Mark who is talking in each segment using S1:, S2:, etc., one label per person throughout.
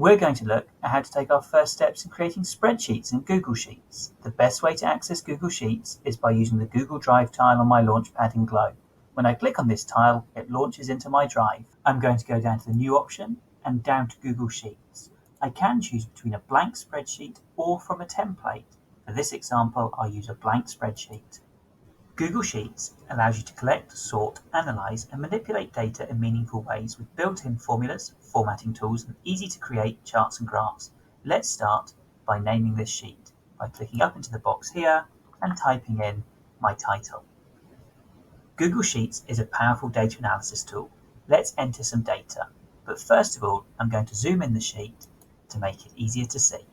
S1: We're going to look at how to take our first steps in creating spreadsheets in Google Sheets. The best way to access Google Sheets is by using the Google Drive tile on my Launchpad in Glow. When I click on this tile, it launches into my Drive. I'm going to go down to the New option and down to Google Sheets. I can choose between a blank spreadsheet or from a template. For this example, I'll use a blank spreadsheet. Google Sheets allows you to collect, sort, analyze, and manipulate data in meaningful ways with built-in formulas, formatting tools, and easy-to-create charts and graphs. Let's start by naming this sheet by clicking up into the box here and typing in my title. Google Sheets is a powerful data analysis tool. Let's enter some data, but first of all, I'm going to zoom in the sheet to make it easier to see.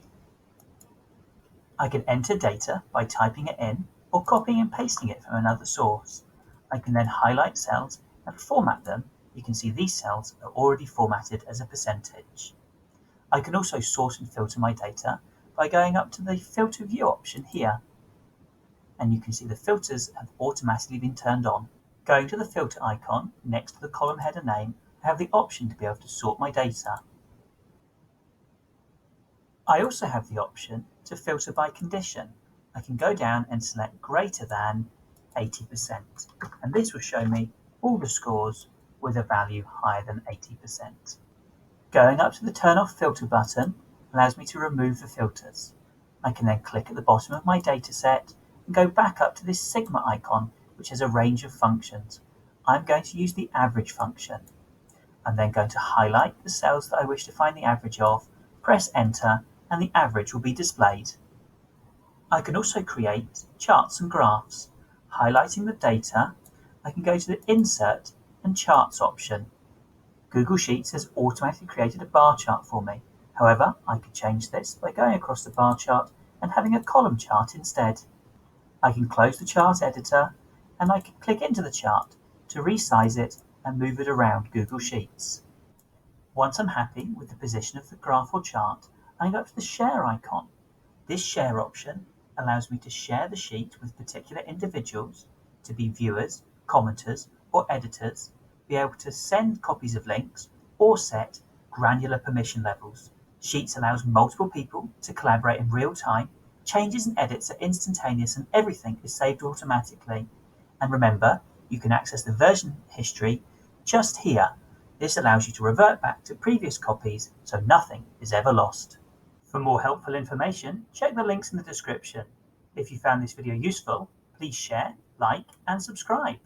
S1: I can enter data by typing it in or copying and pasting it from another source. I can then highlight cells and format them. You can see these cells are already formatted as a percentage. I can also sort and filter my data by going up to the Filter View option here. And you can see the filters have automatically been turned on. Going to the filter icon next to the column header name, I have the option to be able to sort my data. I also have the option to filter by condition. I can go down and select greater than 80%, and this will show me all the scores with a value higher than 80%. Going up to the Turn Off Filter button allows me to remove the filters. I can then click at the bottom of my dataset and go back up to this Sigma icon, which has a range of functions. I'm going to use the average function. I'm then going to highlight the cells that I wish to find the average of, press enter, and the average will be displayed. I can also create charts and graphs. Highlighting the data, I can go to the Insert and Charts option. Google Sheets has automatically created a bar chart for me. However, I could change this by going across the bar chart and having a column chart instead. I can close the chart editor and I can click into the chart to resize it and move it around Google Sheets. Once I'm happy with the position of the graph or chart, I go to the Share icon. This Share option allows me to share the sheet with particular individuals, to be viewers, commenters, or editors, be able to send copies of links, or set granular permission levels. Sheets allows multiple people to collaborate in real time. Changes and edits are instantaneous and everything is saved automatically. And remember, you can access the version history just here. This allows you to revert back to previous copies so nothing is ever lost. For more helpful information, check the links in the description. If you found this video useful, please share, like, and subscribe.